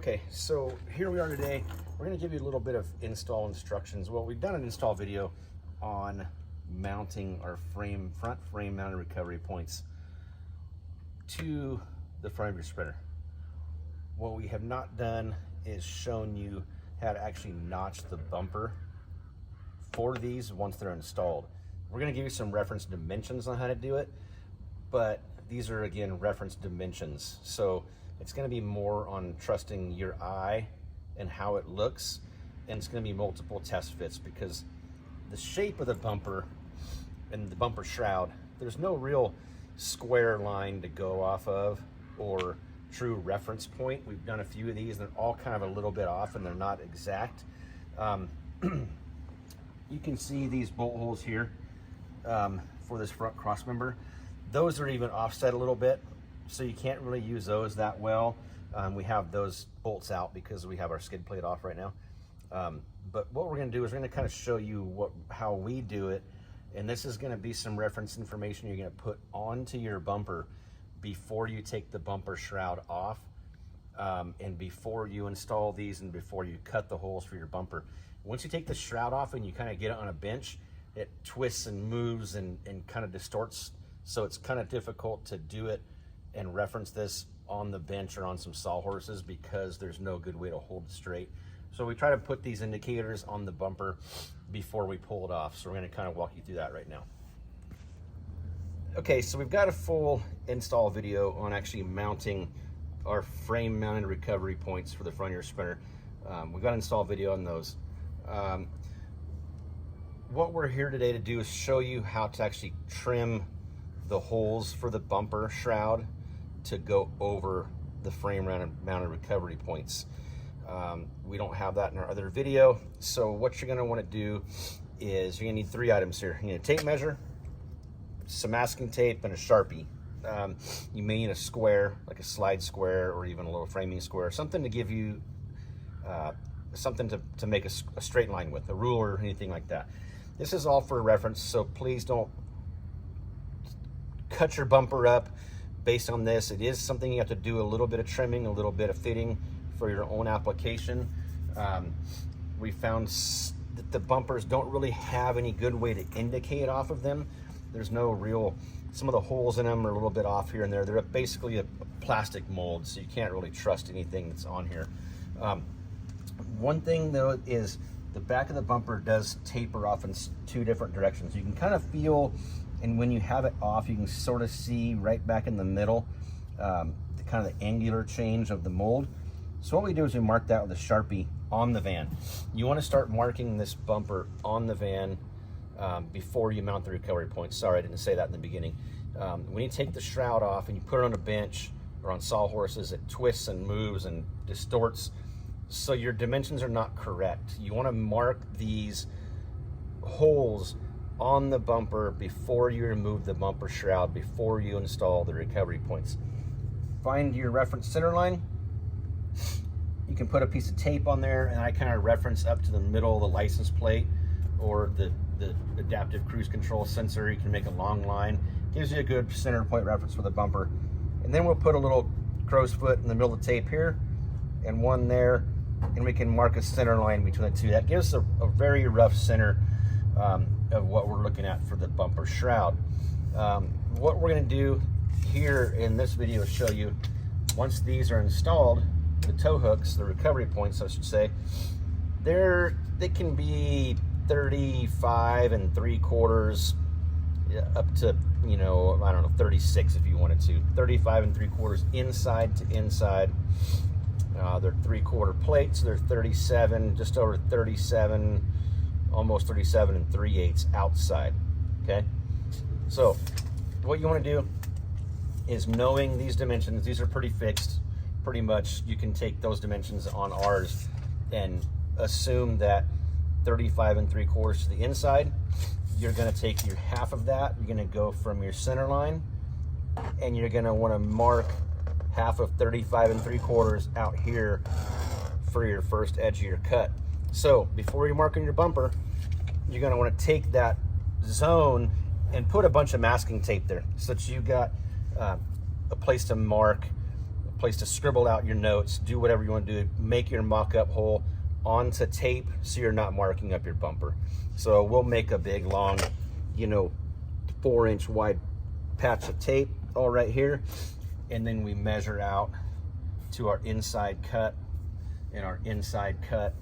Okay, so here we are today. We're going to give you a little bit of install instructions. Well, we've done an install video on mounting our front frame mounted recovery points to the front of your Sprinter. What we have not done is shown you how to actually notch the bumper for these once they're installed. We're going to give you some reference dimensions on how to do it, but these are, again, reference dimensions. So it's going to be more on trusting your eye and how it looks, and it's going to be multiple test fits because the shape of the bumper and the bumper shroud, there's no real square line to go off of or true reference point. We've done a few of these and they're all kind of a little bit off and they're not exact. You can see these bolt holes here for this front cross member. Those are even offset a little bit, so you can't really use those that well. We have those bolts out because we have our skid plate off right now. But what we're going to do is we're going to kind of show you how we do it, and this is going to be some reference information you're going to put onto your bumper before you take the bumper shroud off, and before you install these and before you cut the holes for your bumper. Once you take the shroud off and you kind of get it on a bench, it twists and moves and kind of distorts, so it's kind of difficult to do it and reference this on the bench or on some sawhorses because there's no good way to hold it straight. So we try to put these indicators on the bumper before we pull it off. So we're going to kind of walk you through that right now. Okay, so we've got a full install video on actually mounting our frame mounted recovery points for the front of your Sprinter. We've got an install video on those. What we're here today to do is show you how to actually trim the holes for the bumper shroud to go over the frame mounted recovery points. We don't have that in our other video, so what you're going to want to do is you're going to need 3 items here. You need a tape measure, some masking tape, and a Sharpie. You may need a square, like a slide square or even a little framing square, something to give you something to make a straight line with, a ruler or anything like that. This is all for reference, so please don't cut your bumper up based on this. It is something you have to do a little bit of trimming, a little bit of fitting for your own application. We found that the bumpers don't really have any good way to indicate off of them. There's no real, some of the holes in them are a little bit off here and there. They're basically a plastic mold, so you can't really trust anything that's on here. One thing though is the back of the bumper does taper off in 2 different directions. You can kind of feel, and when you have it off, you can sort of see right back in the middle, the kind of the angular change of the mold. So what we do is we mark that with a Sharpie on the van. You want to start marking this bumper on the van before you mount the recovery points. Sorry, I didn't say that in the beginning. When you take the shroud off and you put it on a bench or on sawhorses, it twists and moves and distorts, so your dimensions are not correct. You want to mark these holes on the bumper before you remove the bumper shroud, before you install the recovery points. Find your reference center line. You can put a piece of tape on there, and I kind of reference up to the middle of the license plate or the adaptive cruise control sensor. You can make a long line. Gives you a good center point reference for the bumper. And then we'll put a little crow's foot in the middle of the tape here and one there, and we can mark a center line between the 2. That gives a very rough center of what we're looking at for the bumper shroud. What we're going to do here in this video is show you, once these are installed, the tow hooks, the recovery points I should say, they can be 35 3/4 up to, you know, I don't know, 36 if you wanted to. 35 3/4 inside to inside. They're 3/4 plates. They're 37, just over 37, almost 37 3/8 outside. Okay, so what you want to do is, knowing these dimensions, these are pretty fixed, pretty much. You can take those dimensions on ours and assume that 35 3/4 to the inside. You're going to take your half of that. You're going to go from your center line, and you're going to want to mark half of 35 3/4 out here for your first edge of your cut. So before you're marking your bumper, you're going to want to take that zone and put a bunch of masking tape there so that you got a place to mark place to scribble out your notes, do whatever you want to do, make your mock-up hole onto tape so you're not marking up your bumper. So we'll make a big long, you know, 4-inch wide patch of tape all right here, and then we measure out to our inside cut and our inside cut,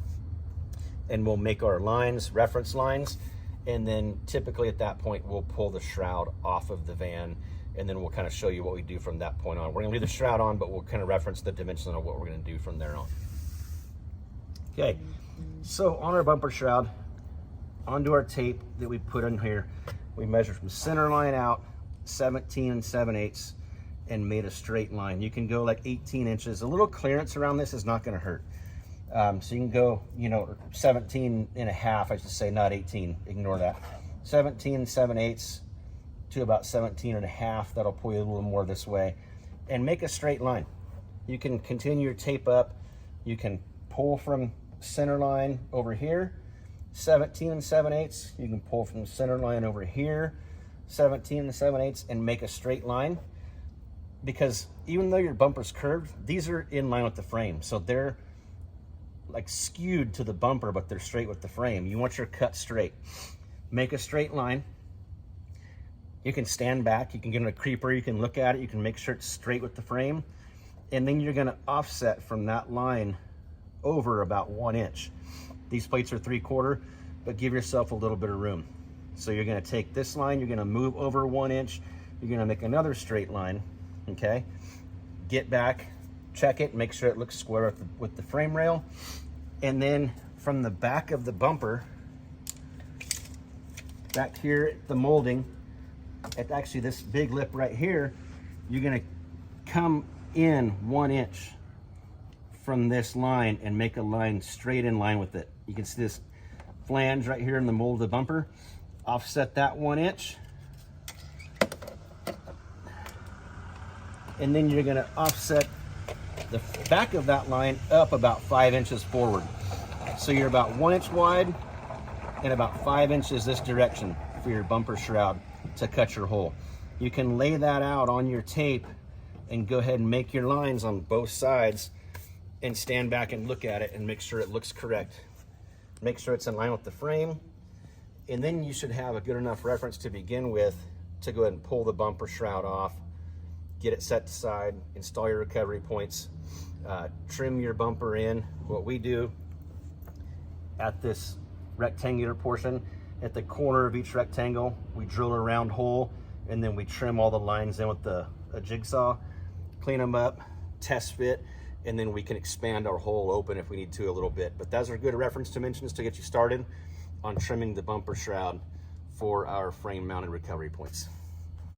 and we'll make our lines, reference lines, and then typically at that point we'll pull the shroud off of the van, and then we'll kind of show you what we do from that point on. We're gonna leave the shroud on, but we'll kind of reference the dimensions of what we're gonna do from there on. Okay, so on our bumper shroud, onto our tape that we put in here, we measured from center line out 17 7/8 and made a straight line. You can go like 18 inches. A little clearance around this is not gonna hurt. So you can go, you know, 17 and a half, I should say, not 18, ignore that. 17 7/8 to about 17 and a half. That'll pull you a little more this way, and make a straight line. You can continue your tape up. You can pull from center line over here, 17 7/8. You can pull from the center line over here, 17 7/8, and make a straight line. Because even though your bumper's curved, these are in line with the frame. So they're like skewed to the bumper, but they're straight with the frame. You want your cut straight. Make a straight line. You can stand back, you can get in a creeper, you can look at it, you can make sure it's straight with the frame. And then you're gonna offset from that line over about 1 inch. These plates are 3/4, but give yourself a little bit of room. So you're gonna take this line, you're gonna move over 1 inch, you're gonna make another straight line, okay? Get back, check it, make sure it looks square with the frame rail. And then from the back of the bumper, back here at the molding, at actually this big lip right here, you're gonna come in 1 inch from this line and make a line straight in line with it. You can see this flange right here in the mold of the bumper. Offset that 1 inch. And then you're gonna offset the back of that line up about 5 inches forward. So you're about 1 inch wide and about 5 inches this direction for your bumper shroud to cut your hole. You can lay that out on your tape and go ahead and make your lines on both sides and stand back and look at it and make sure it looks correct. Make sure it's in line with the frame, and then you should have a good enough reference to begin with to go ahead and pull the bumper shroud off, get it set aside, install your recovery points, trim your bumper in. What we do at this rectangular portion, at the corner of each rectangle, we drill a round hole, and then we trim all the lines in with a jigsaw, clean them up, test fit, and then we can expand our hole open if we need to a little bit. But those are good reference dimensions to get you started on trimming the bumper shroud for our frame mounted recovery points.